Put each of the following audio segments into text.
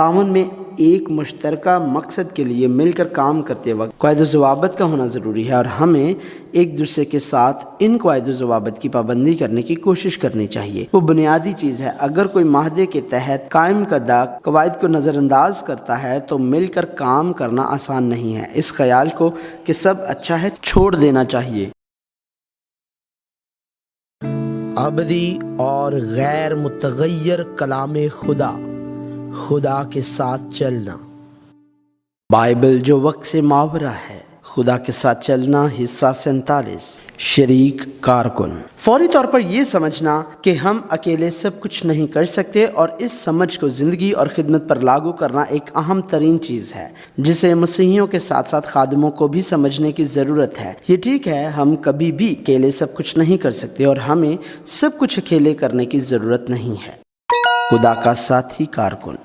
تعاون میں ایک مشترکہ مقصد کے لیے مل کر کام کرتے وقت قواعد و ضوابط کا ہونا ضروری ہے، اور ہمیں ایک دوسرے کے ساتھ ان قواعد و ضوابط کی پابندی کرنے کی کوشش کرنی چاہیے۔ وہ بنیادی چیز ہے۔ اگر کوئی معاہدے کے تحت قائم کردہ قواعد کو نظر انداز کرتا ہے تو مل کر کام کرنا آسان نہیں ہے۔ اس خیال کو کہ سب اچھا ہے چھوڑ دینا چاہیے۔ ابدی اور غیر متغیر کلام خدا، خدا کے ساتھ چلنا۔ بائبل جو وقت سے ماورا ہے، خدا کے ساتھ چلنا، حصہ 47۔ شریک کارکن۔ فوری طور پر یہ سمجھنا کہ ہم اکیلے سب کچھ نہیں کر سکتے، اور اس سمجھ کو زندگی اور خدمت پر لاگو کرنا ایک اہم ترین چیز ہے جسے مسیحیوں کے ساتھ ساتھ خادموں کو بھی سمجھنے کی ضرورت ہے۔ یہ ٹھیک ہے، ہم کبھی بھی اکیلے سب کچھ نہیں کر سکتے، اور ہمیں سب کچھ اکیلے کرنے کی ضرورت نہیں ہے۔ خدا کا ساتھی کارکن۔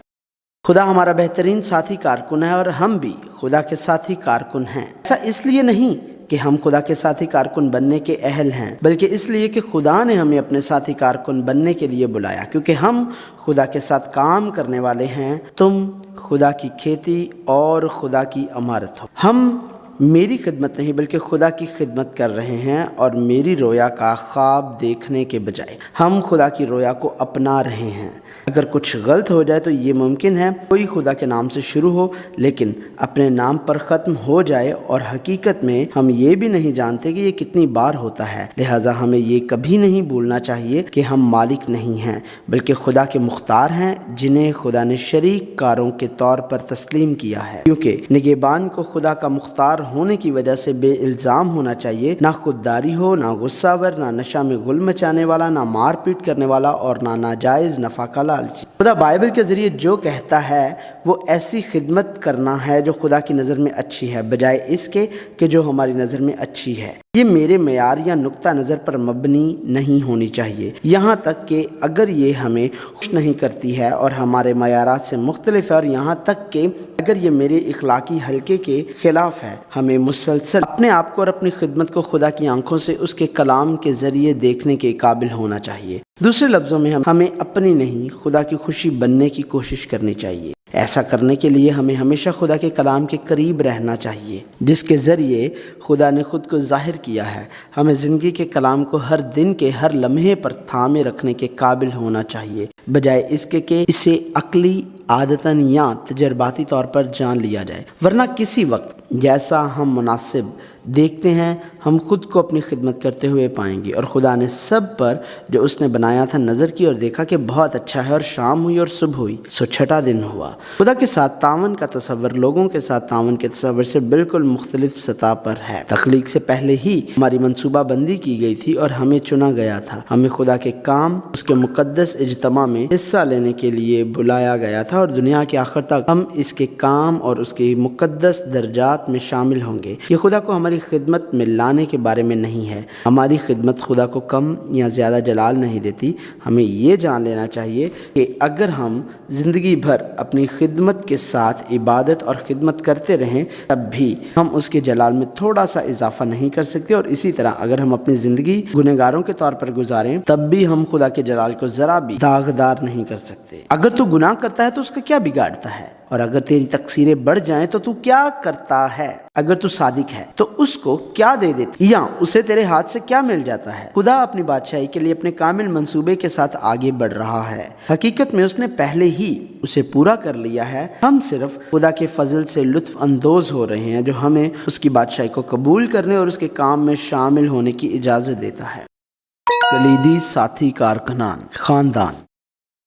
خدا ہمارا بہترین ساتھی کارکن ہے، اور ہم بھی خدا کے ساتھی کارکن ہیں۔ ایسا اس لیے نہیں کہ ہم خدا کے ساتھی کارکن بننے کے اہل ہیں، بلکہ اس لیے کہ خدا نے ہمیں اپنے ساتھی کارکن بننے کے لیے بلایا، کیونکہ ہم خدا کے ساتھ کام کرنے والے ہیں۔ تم خدا کی کھیتی اور خدا کی عمارت ہو۔ ہم میری خدمت نہیں بلکہ خدا کی خدمت کر رہے ہیں، اور میری رویا کا خواب دیکھنے کے بجائے ہم خدا کی رویا کو اپنا رہے ہیں۔ اگر کچھ غلط ہو جائے تو یہ ممکن ہے کوئی خدا کے نام سے شروع ہو لیکن اپنے نام پر ختم ہو جائے، اور حقیقت میں ہم یہ بھی نہیں جانتے کہ یہ کتنی بار ہوتا ہے۔ لہٰذا ہمیں یہ کبھی نہیں بھولنا چاہیے کہ ہم مالک نہیں ہیں بلکہ خدا کے مختار ہیں، جنہیں خدا نے شریک کاروں کے طور پر تسلیم کیا ہے، کیونکہ نگہبان کو خدا کا مختار ہونے کی وجہ سے بے الزام ہونا چاہیے، نہ خودداری ہو، نہ غصہ ور، نہ نشہ میں غل مچانے والا، نہ مار پیٹ کرنے والا، اور نہ ناجائز نفع کا لالچی۔ خدا بائبل کے ذریعے جو کہتا ہے وہ ایسی خدمت کرنا ہے جو خدا کی نظر میں اچھی ہے، بجائے اس کے کہ جو ہماری نظر میں اچھی ہے۔ یہ میرے معیار یا نقطہ نظر پر مبنی نہیں ہونی چاہیے، یہاں تک کہ اگر یہ ہمیں خوش نہیں کرتی ہے اور ہمارے معیارات سے مختلف ہے، اور یہاں تک کہ اگر یہ میرے اخلاقی حلقے کے خلاف ہے۔ ہمیں مسلسل اپنے آپ کو اور اپنی خدمت کو خدا کی آنکھوں سے اس کے کلام کے ذریعے دیکھنے کے قابل ہونا چاہیے۔ دوسرے لفظوں میں ہمیں اپنی نہیں خدا کی خوشی بننے کی کوشش کرنی چاہیے۔ ایسا کرنے کے لیے ہمیں ہمیشہ خدا کے کلام کے قریب رہنا چاہیے، جس کے ذریعے خدا نے خود کو ظاہر کیا ہے۔ ہمیں زندگی کے کلام کو ہر دن کے ہر لمحے پر تھامے رکھنے کے قابل ہونا چاہیے، بجائے اس کے کہ اسے عقلی عادتاً یا تجرباتی طور پر جان لیا جائے، ورنہ کسی وقت جیسا ہم مناسب دیکھتے ہیں ہم خود کو اپنی خدمت کرتے ہوئے پائیں گے۔ اور خدا نے سب پر جو اس نے بنایا تھا نظر کی اور دیکھا کہ بہت اچھا ہے، اور شام ہوئی اور صبح ہوئی، سو چھٹا دن ہوا۔ خدا کے ساتھ تعاون کا تصور لوگوں کے ساتھ تعاون کے تصور سے بالکل مختلف سطح پر ہے۔ تخلیق سے پہلے ہی ہماری منصوبہ بندی کی گئی تھی اور ہمیں چنا گیا تھا۔ ہمیں خدا کے کام، اس کے مقدس اجتماع میں حصہ لینے کے لیے بلایا گیا تھا، اور دنیا کے آخر تک ہم اس کے کام اور اس کے مقدس درجات میں شامل ہوں گے۔ یہ خدا کو ہماری خدمت میں لانے کے بارے میں نہیں ہے۔ ہماری خدمت خدا کو کم یا زیادہ جلال نہیں دیتی۔ ہمیں یہ جان لینا چاہیے کہ اگر ہم زندگی بھر اپنی خدمت کے ساتھ عبادت اور خدمت کرتے رہیں تب بھی ہم اس کے جلال میں تھوڑا سا اضافہ نہیں کر سکتے، اور اسی طرح اگر ہم اپنی زندگی گنہگاروں کے طور پر گزاریں تب بھی ہم خدا کے جلال کو ذرا بھی داغدار نہیں کر سکتے۔ اگر تو گناہ کرتا ہے تو اس کا کیا بگاڑتا ہے؟ اور اگر تیری تقصیریں بڑھ جائیں تو کیا کرتا ہے؟ اگر تو صادق ہے تو اس کو کیا دے دیتی، یا اسے تیرے ہاتھ سے کیا مل جاتا ہے؟ خدا اپنی بادشاہی کے لیے اپنے کامل منصوبے کے ساتھ آگے بڑھ رہا ہے۔ حقیقت میں اس نے پہلے ہی اسے پورا کر لیا ہے۔ ہم صرف خدا کے فضل سے لطف اندوز ہو رہے ہیں جو ہمیں اس کی بادشاہی کو قبول کرنے اور اس کے کام میں شامل ہونے کی اجازت دیتا ہے۔ کلیدی ساتھی کارکنان، خاندان۔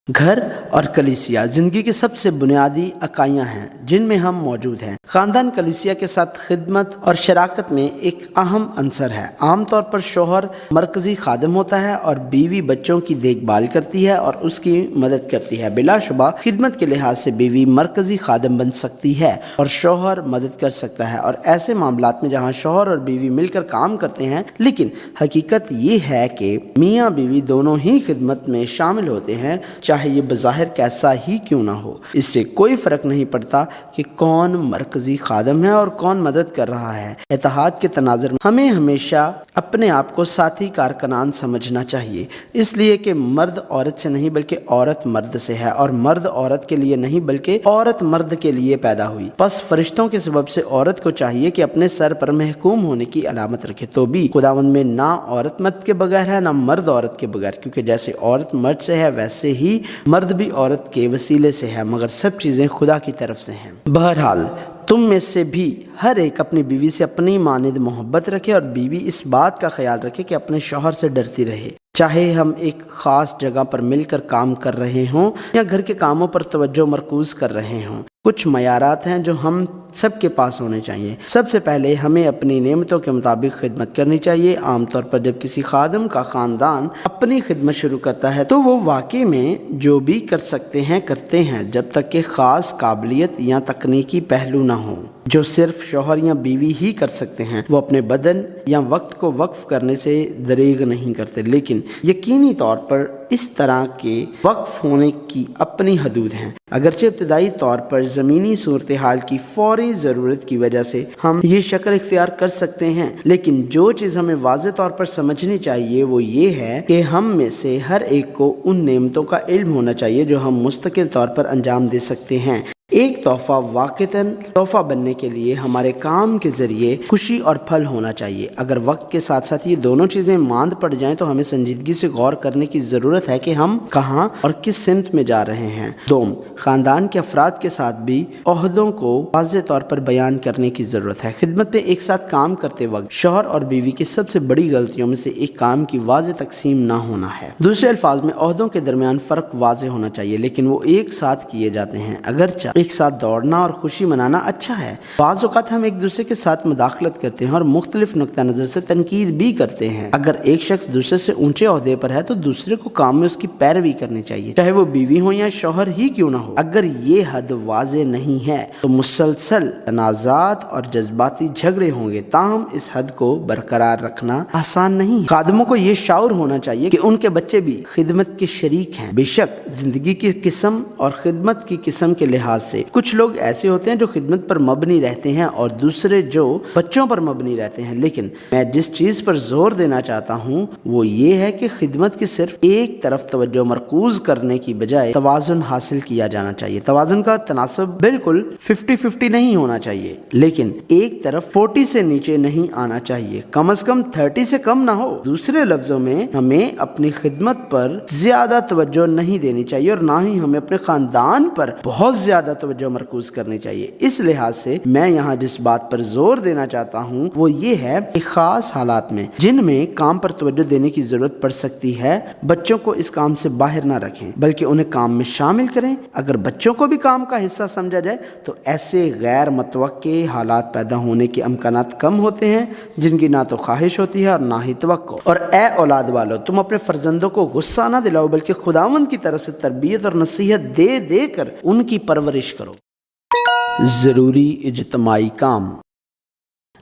گھر اور کلیسیا زندگی کے سب سے بنیادی اکائیاں ہیں جن میں ہم موجود ہیں۔ خاندان کلیسیا کے ساتھ خدمت اور شراکت میں ایک اہم عنصر ہے۔ عام طور پر شوہر مرکزی خادم ہوتا ہے اور بیوی بچوں کی دیکھ بھال کرتی ہے اور اس کی مدد کرتی ہے۔ بلا شبہ خدمت کے لحاظ سے بیوی مرکزی خادم بن سکتی ہے اور شوہر مدد کر سکتا ہے، اور ایسے معاملات میں جہاں شوہر اور بیوی مل کر کام کرتے ہیں، لیکن حقیقت یہ ہے کہ میاں بیوی دونوں ہی خدمت میں شامل ہوتے ہیں، چاہے چاہے یہ بظاہر کیسا ہی کیوں نہ ہو۔ اس سے کوئی فرق نہیں پڑتا کہ کون مرکزی خادم ہے اور کون مدد کر رہا ہے۔ اتحاد کے تناظر میں ہمیں ہمیشہ اپنے آپ کو ساتھی کارکنان سمجھنا چاہیے، اس لیے کہ مرد عورت سے نہیں بلکہ عورت مرد سے ہے، اور مرد عورت کے لیے نہیں بلکہ عورت مرد کے لیے پیدا ہوئی۔ پس فرشتوں کے سبب سے عورت کو چاہیے کہ اپنے سر پر محکوم ہونے کی علامت رکھے، تو بھی خداوند میں نہ عورت مرد کے بغیر ہے نہ مرد عورت کے بغیر، کیونکہ جیسے عورت مرد سے ہے ویسے ہی مرد بھی عورت کے وسیلے سے ہے، مگر سب چیزیں خدا کی طرف سے ہیں۔ بہرحال تم میں سے بھی ہر ایک اپنی بیوی سے اپنی مانند محبت رکھے، اور بیوی اس بات کا خیال رکھے کہ اپنے شوہر سے ڈرتی رہے، چاہے ہم ایک خاص جگہ پر مل کر کام کر رہے ہوں یا گھر کے کاموں پر توجہ مرکوز کر رہے ہوں۔ کچھ معیارات ہیں جو ہم سب کے پاس ہونے چاہیے۔ سب سے پہلے ہمیں اپنی نعمتوں کے مطابق خدمت کرنی چاہیے۔ عام طور پر جب کسی خادم کا خاندان اپنی خدمت شروع کرتا ہے تو وہ واقعی میں جو بھی کر سکتے ہیں کرتے ہیں، جب تک کہ خاص قابلیت یا تکنیکی پہلو نہ ہوں جو صرف شوہر یا بیوی ہی کر سکتے ہیں۔ وہ اپنے بدن یا وقت کو وقف کرنے سے دریغ نہیں کرتے، لیکن یقینی طور پر اس طرح کے وقف ہونے کی اپنی حدود ہیں۔ اگرچہ ابتدائی طور پر زمینی صورتحال کی فوری ضرورت کی وجہ سے ہم یہ شکل اختیار کر سکتے ہیں، لیکن جو چیز ہمیں واضح طور پر سمجھنی چاہیے وہ یہ ہے کہ ہم میں سے ہر ایک کو ان نعمتوں کا علم ہونا چاہیے جو ہم مستقل طور پر انجام دے سکتے ہیں۔ ایک تحفہ واقعتاً تحفہ بننے کے لیے ہمارے کام کے ذریعے خوشی اور پھل ہونا چاہیے۔ اگر وقت کے ساتھ ساتھ یہ دونوں چیزیں ماند پڑ جائیں تو ہمیں سنجیدگی سے غور کرنے کی ضرورت ہے کہ ہم کہاں اور کس سمت میں جا رہے ہیں۔ دوم، خاندان کے افراد کے ساتھ بھی عہدوں کو واضح طور پر بیان کرنے کی ضرورت ہے۔ خدمت میں ایک ساتھ کام کرتے وقت شوہر اور بیوی کی سب سے بڑی غلطیوں میں سے ایک کام کی واضح تقسیم نہ ہونا ہے۔ دوسرے الفاظ میں عہدوں کے درمیان فرق واضح ہونا چاہیے، لیکن وہ ایک ساتھ کیے جاتے ہیں۔ اگرچہ ایک ساتھ دوڑنا اور خوشی منانا اچھا ہے، بعض اوقات ہم ایک دوسرے کے ساتھ مداخلت کرتے ہیں اور مختلف نقطہ نظر سے تنقید بھی کرتے ہیں۔ اگر ایک شخص دوسرے سے اونچے عہدے پر ہے تو دوسرے کو کام میں اس کی پیروی کرنی چاہیے، چاہے وہ بیوی ہو یا شوہر ہی کیوں نہ ہو۔ اگر یہ حد واضح نہیں ہے تو مسلسل تنازعات اور جذباتی جھگڑے ہوں گے، تاہم اس حد کو برقرار رکھنا آسان نہیں ہے۔ خادموں کو یہ شعور ہونا چاہیے کہ ان کے بچے بھی خدمت کے شریک ہیں، بے شک زندگی کی قسم اور خدمت کی قسم کے لحاظ سے۔ کچھ لوگ ایسے ہوتے ہیں جو خدمت پر مبنی رہتے ہیں اور دوسرے جو بچوں پر مبنی رہتے ہیں، لیکن میں جس چیز پر زور دینا چاہتا ہوں وہ یہ ہے کہ خدمت کی صرف ایک طرف توجہ مرکوز کرنے کی بجائے توازن حاصل کیا جانا چاہیے۔ توازن کا تناسب بالکل 50-50 نہیں ہونا چاہیے، لیکن ایک طرف 40 سے نیچے نہیں آنا چاہیے، کم از کم 30 سے کم نہ ہو۔ دوسرے لفظوں میں ہمیں اپنی خدمت پر زیادہ توجہ نہیں دینی چاہیے اور نہ ہی ہمیں اپنے خاندان پر بہت زیادہ توجہ مرکوز کرنی چاہیے۔ اس لحاظ سے میں یہاں جس بات پر زور دینا چاہتا ہوں وہ یہ ہے کہ خاص حالات میں جن میں کام پر توجہ دینے کی ضرورت پڑ سکتی ہے، بچوں کو اس کام سے باہر نہ رکھیں بلکہ انہیں کام میں شامل کریں۔ اگر بچوں کو بھی کام کا حصہ سمجھا جائے تو ایسے غیر متوقع حالات پیدا ہونے کے امکانات کم ہوتے ہیں جن کی نہ تو خواہش ہوتی ہے اور نہ ہی توقع۔ اور اے اولاد والو، تم اپنے فرزندوں کو غصہ نہ دلاؤ بلکہ خداوند کی طرف سے تربیت اور نصیحت دے دے کر ان کی پرورش کرو۔ ضروری اجتماعی کام۔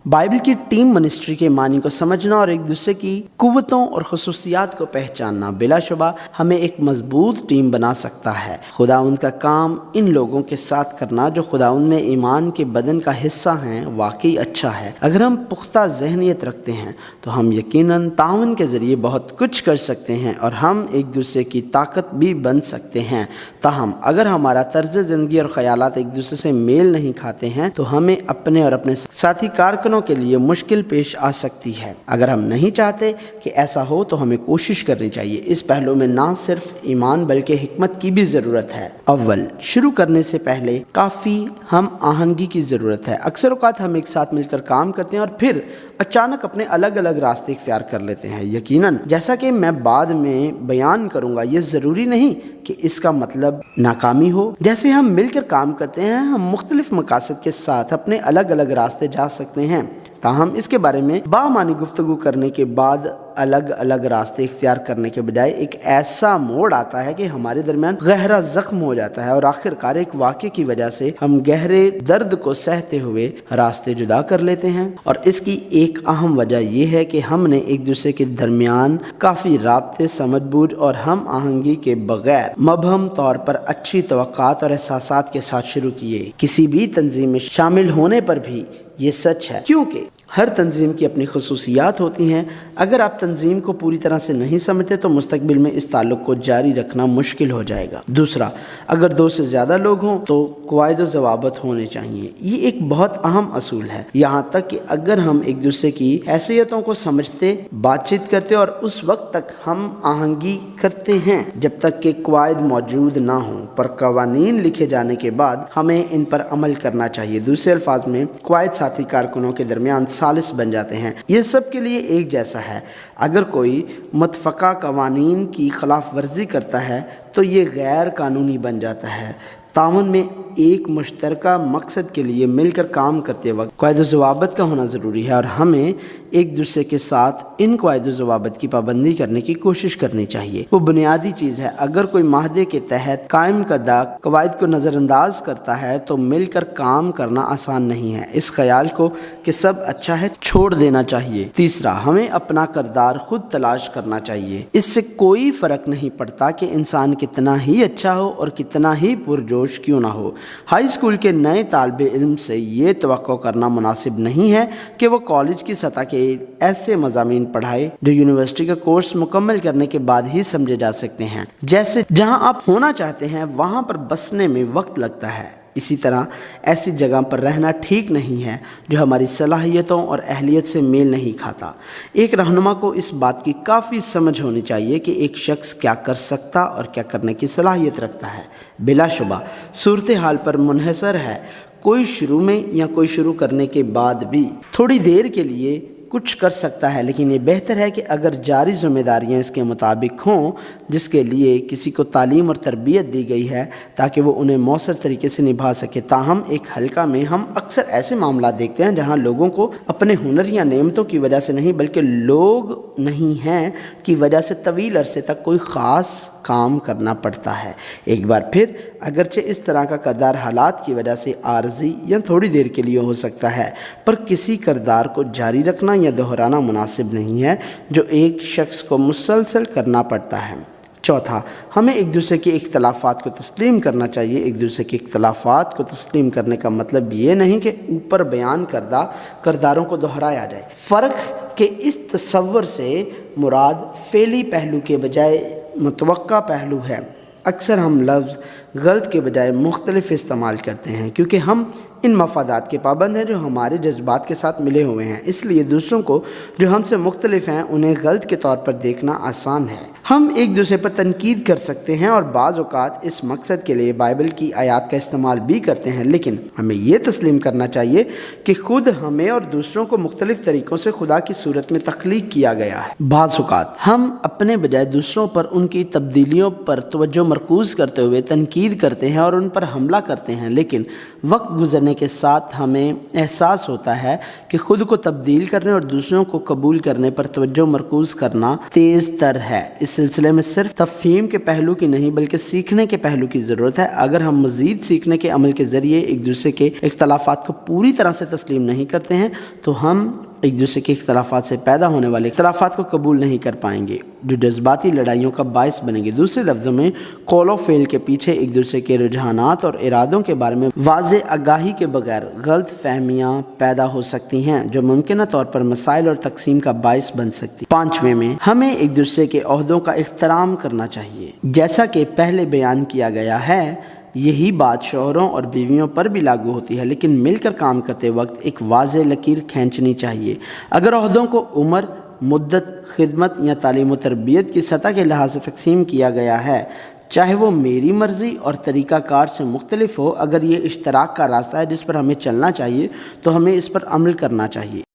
بائبل کی ٹیم منسٹری کے معنی کو سمجھنا اور ایک دوسرے کی قوتوں اور خصوصیات کو پہچاننا بلا شبہ ہمیں ایک مضبوط ٹیم بنا سکتا ہے۔ خداوند کا کام ان لوگوں کے ساتھ کرنا جو خداوند میں ایمان کے بدن کا حصہ ہیں واقعی اچھا ہے۔ اگر ہم پختہ ذہنیت رکھتے ہیں تو ہم یقیناً تعاون کے ذریعے بہت کچھ کر سکتے ہیں اور ہم ایک دوسرے کی طاقت بھی بن سکتے ہیں۔ تاہم اگر ہمارا طرز زندگی اور خیالات ایک دوسرے سے میل نہیں کھاتے ہیں تو ہمیں اپنے اور اپنے ساتھی کارکنوں کے لیے مشکل پیش آ سکتی ہے۔ اگر ہم نہیں چاہتے کہ ایسا ہو تو ہمیں کوشش کرنی چاہیے۔ اس پہلو میں نہ صرف ایمان بلکہ حکمت کی بھی ضرورت ہے۔ اول، شروع کرنے سے پہلے کافی ہم آہنگی کی ضرورت ہے۔ اکثر اوقات ہم ایک ساتھ مل کر کام کرتے ہیں اور پھر اچانک اپنے الگ الگ راستے اختیار کر لیتے ہیں۔ یقیناً جیسا کہ میں بعد میں بیان کروں گا، یہ ضروری نہیں کہ اس کا مطلب ناکامی ہو۔ جیسے ہم مل کر کام کرتے ہیں، ہم مختلف مقاصد کے ساتھ اپنے الگ الگ راستے جا سکتے ہیں۔ تاہم اس کے بارے میں بامعنی گفتگو کرنے کے بعد الگ الگ راستے اختیار کرنے کے بجائے ایک ایسا موڑ آتا ہے کہ ہمارے درمیان گہرا زخم ہو جاتا ہے اور آخرکار ایک واقعے کی وجہ سے ہم گہرے درد کو سہتے ہوئے راستے جدا کر لیتے ہیں۔ اور اس کی ایک اہم وجہ یہ ہے کہ ہم نے ایک دوسرے کے درمیان کافی رابطے، سمجھ بوجھ اور ہم آہنگی کے بغیر مبہم طور پر اچھی توقعات اور احساسات کے ساتھ شروع کیے۔ کسی بھی تنظیم میں شامل ہونے پر بھی یہ سچ ہے، کیونکہ ہر تنظیم کی اپنی خصوصیات ہوتی ہیں۔ اگر آپ تنظیم کو پوری طرح سے نہیں سمجھتے تو مستقبل میں اس تعلق کو جاری رکھنا مشکل ہو جائے گا۔ دوسرا، اگر 2 سے زیادہ لوگ ہوں تو قواعد و ضوابط ہونے چاہیے۔ یہ ایک بہت اہم اصول ہے، یہاں تک کہ اگر ہم ایک دوسرے کی حیثیتوں کو سمجھتے، بات چیت کرتے اور اس وقت تک ہم آہنگی کرتے ہیں جب تک کہ قواعد موجود نہ ہوں، پر قوانین لکھے جانے کے بعد ہمیں ان پر عمل کرنا چاہیے۔ دوسرے الفاظ میں قواعد ساتھی کارکنوں کے درمیان ثالث بن جاتے ہیں، یہ سب کے لیے ایک جیسا ہے۔ اگر کوئی متفقہ قوانین کی خلاف ورزی کرتا ہے تو یہ غیر قانونی بن جاتا ہے۔ تعاون میں ایک مشترکہ مقصد کے لیے مل کر کام کرتے وقت قواعد و ضوابط کا ہونا ضروری ہے اور ہمیں ایک دوسرے کے ساتھ ان قواعد و ضوابط کی پابندی کرنے کی کوشش کرنی چاہیے۔ وہ بنیادی چیز ہے۔ اگر کوئی معاہدے کے تحت قائم کردہ قواعد کو نظر انداز کرتا ہے تو مل کر کام کرنا آسان نہیں ہے۔ اس خیال کو کہ سب اچھا ہے چھوڑ دینا چاہیے۔ تیسرا، ہمیں اپنا کردار خود تلاش کرنا چاہیے۔ اس سے کوئی فرق نہیں پڑتا کہ انسان کتنا ہی اچھا ہو اور کتنا ہی پرجوش کیوں نہ ہو۔ ہائی اسکول کے نئے طالب علم سے یہ توقع کرنا مناسب نہیں ہے کہ وہ کالج کی سطح کے ایسے مضامین پڑھائے جو یونیورسٹی کا کورس مکمل کرنے کے بعد ہی سمجھے جا سکتے ہیں۔ جیسے جہاں آپ ہونا چاہتے ہیں وہاں پر بسنے میں وقت لگتا ہے، اسی طرح ایسی جگہ پر رہنا ٹھیک نہیں ہے جو ہماری صلاحیتوں اور اہلیت سے میل نہیں کھاتا۔ ایک رہنما کو اس بات کی کافی سمجھ ہونی چاہیے کہ ایک شخص کیا کر سکتا اور کیا کرنے کی صلاحیت رکھتا ہے۔ بلا شبہ صورتحال پر منحصر ہے، کوئی شروع میں یا کوئی شروع کرنے کے بعد بھی تھوڑی دیر کے لیے کچھ کر سکتا ہے، لیکن یہ بہتر ہے کہ اگر جاری ذمہ داریاں اس کے مطابق ہوں جس کے لیے کسی کو تعلیم اور تربیت دی گئی ہے تاکہ وہ انہیں مؤثر طریقے سے نبھا سکے۔ تاہم ایک حلقہ میں ہم اکثر ایسے معاملات دیکھتے ہیں جہاں لوگوں کو اپنے ہنر یا نعمتوں کی وجہ سے نہیں بلکہ لوگ نہیں ہیں کی وجہ سے طویل عرصے تک کوئی خاص کام کرنا پڑتا ہے۔ ایک بار پھر اگرچہ اس طرح کا کردار حالات کی وجہ سے عارضی یا تھوڑی دیر کے لیے ہو سکتا ہے، پر کسی کردار کو جاری رکھنا یا دہرانا مناسب نہیں ہے جو ایک شخص کو مسلسل کرنا پڑتا ہے۔ چوتھا، ہمیں ایک دوسرے کے اختلافات کو تسلیم کرنا چاہیے۔ ایک دوسرے کے اختلافات کو تسلیم کرنے کا مطلب یہ نہیں کہ اوپر بیان کردہ کرداروں کو دہرایا جائے۔ فرق کے اس تصور سے مراد فعلی پہلو کے بجائے متوقع پہلو ہے۔ اکثر ہم لفظ غلط کے بجائے مختلف استعمال کرتے ہیں کیونکہ ہم ان مفادات کے پابند ہیں جو ہمارے جذبات کے ساتھ ملے ہوئے ہیں، اس لیے دوسروں کو جو ہم سے مختلف ہیں انہیں غلط کے طور پر دیکھنا آسان ہے۔ ہم ایک دوسرے پر تنقید کر سکتے ہیں اور بعض اوقات اس مقصد کے لیے بائبل کی آیات کا استعمال بھی کرتے ہیں، لیکن ہمیں یہ تسلیم کرنا چاہیے کہ خود ہمیں اور دوسروں کو مختلف طریقوں سے خدا کی صورت میں تخلیق کیا گیا ہے۔ بعض اوقات ہم اپنے بجائے دوسروں پر ان کی تبدیلیوں پر توجہ مرکوز کرتے ہوئے تنقید کرتے ہیں اور ان پر حملہ کرتے ہیں، لیکن وقت گزرنے کے ساتھ ہمیں احساس ہوتا ہے کہ خود کو تبدیل کرنے اور دوسروں کو قبول کرنے پر توجہ مرکوز کرنا تیز تر ہے۔ اس سلسلے میں صرف تفہیم کے پہلو کی نہیں بلکہ سیکھنے کے پہلو کی ضرورت ہے۔ اگر ہم مزید سیکھنے کے عمل کے ذریعے ایک دوسرے کے اختلافات کو پوری طرح سے تسلیم نہیں کرتے ہیں تو ہم ایک دوسرے کے اختلافات سے پیدا ہونے والے اختلافات کو قبول نہیں کر پائیں گے جو جذباتی لڑائیوں کا باعث بنیں گے۔ دوسرے لفظوں میں قول و فعل کے پیچھے ایک دوسرے کے رجحانات اور ارادوں کے بارے میں واضح آگاہی کے بغیر غلط فہمیاں پیدا ہو سکتی ہیں جو ممکنہ طور پر مسائل اور تقسیم کا باعث بن سکتی۔ پانچویں میں ہمیں ایک دوسرے کے عہدوں کا احترام کرنا چاہیے۔ جیسا کہ پہلے بیان کیا گیا ہے یہی بات شوہروں اور بیویوں پر بھی لاگو ہوتی ہے، لیکن مل کر کام کرتے وقت ایک واضح لکیر کھینچنی چاہیے۔ اگر عہدوں کو عمر، مدت خدمت یا تعلیم و تربیت کی سطح کے لحاظ سے تقسیم کیا گیا ہے، چاہے وہ میری مرضی اور طریقہ کار سے مختلف ہو، اگر یہ اشتراک کا راستہ ہے جس پر ہمیں چلنا چاہیے تو ہمیں اس پر عمل کرنا چاہیے۔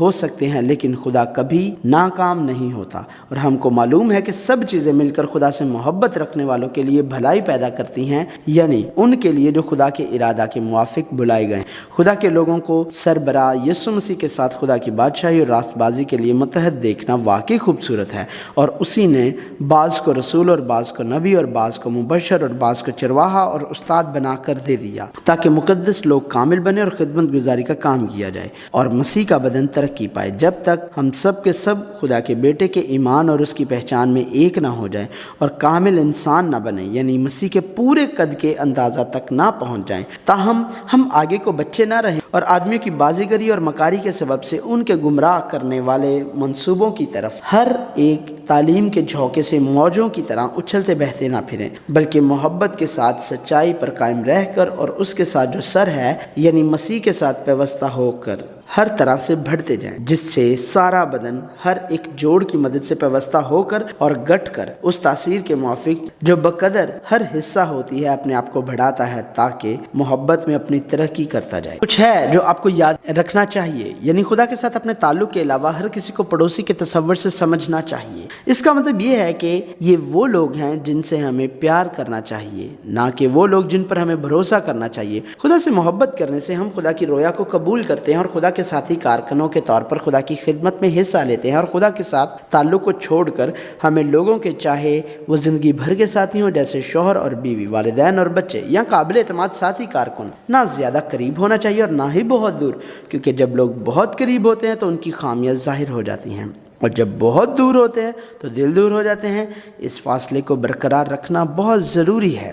ہو سکتے ہیں لیکن خدا کبھی ناکام نہیں ہوتا، اور ہم کو معلوم ہے کہ سب چیزیں مل کر خدا سے محبت رکھنے والوں کے لیے بھلائی پیدا کرتی ہیں، یعنی ان کے لیے جو خدا کے ارادہ کے موافق بلائے گئے۔ خدا کے لوگوں کو سربراہ یسوع مسیح کے ساتھ خدا کی بادشاہی اور راست بازی کے لیے متحد دیکھنا واقعی خوبصورت ہے، اور اسی نے بعض کو رسول اور بعض کو نبی اور بعض کو مبشر اور بعض کو چرواہا اور استاد بنا کر دے دیا تاکہ مقدس لوگ کامل بنے اور خدمت گزاری کا کام کیا جائے اور مسیح کا بدن ترقی پائے، جب تک ہم سب کے سب خدا کے بیٹے کے ایمان اور اس کی پہچان میں ایک نہ ہو جائیں اور کامل انسان نہ بنیں، یعنی مسیح کے پورے قد کے اندازہ تک نہ پہنچ جائیں، تاہم ہم آگے کو بچے نہ رہیں اور آدمیوں کی بازیگری اور مکاری کے سبب سے ان کے گمراہ کرنے والے منصوبوں کی طرف ہر ایک تعلیم کے جھونکے سے موجوں کی طرح اچھلتے بہتے نہ پھریں، بلکہ محبت کے ساتھ سچائی پر قائم رہ کر اور اس کے ساتھ جو سر ہے یعنی مسیح کے ساتھ پیوستہ ہو کر ہر طرح سے بڑھتے جائیں، جس سے سارا بدن ہر ایک جوڑ کی مدد سے پیوستہ ہو کر اور گٹ کر اس تاثیر کے موافق جو بقدر ہر حصہ ہوتی ہے اپنے آپ کو بڑھاتا ہے تاکہ محبت میں اپنی ترقی کرتا جائے۔ کچھ ہے جو آپ کو یاد رکھنا چاہیے، یعنی خدا کے ساتھ اپنے تعلق کے علاوہ ہر کسی کو پڑوسی کے تصور سے سمجھنا چاہیے۔ اس کا مطلب یہ ہے کہ یہ وہ لوگ ہیں جن سے ہمیں پیار کرنا چاہیے، نہ کہ وہ لوگ جن پر ہمیں بھروسہ کرنا چاہیے۔ خدا سے محبت کرنے سے ہم خدا کی رویا کو قبول کرتے ہیں اور خدا کے ساتھی کارکنوں کے طور پر خدا کی خدمت میں حصہ لیتے ہیں، اور خدا کے ساتھ تعلق کو چھوڑ کر ہمیں لوگوں کے چاہے وہ زندگی بھر کے ساتھی ہوں جیسے شوہر اور بیوی، والدین اور بچے، یا قابل اعتماد ساتھی کارکن، نہ زیادہ قریب ہونا چاہیے اور نہ ہی بہت دور، کیونکہ جب لوگ بہت قریب ہوتے ہیں تو ان کی خامیاں ظاہر ہو جاتی ہیں، اور جب بہت دور ہوتے ہیں تو دل دور ہو جاتے ہیں۔ اس فاصلے کو برقرار رکھنا بہت ضروری ہے۔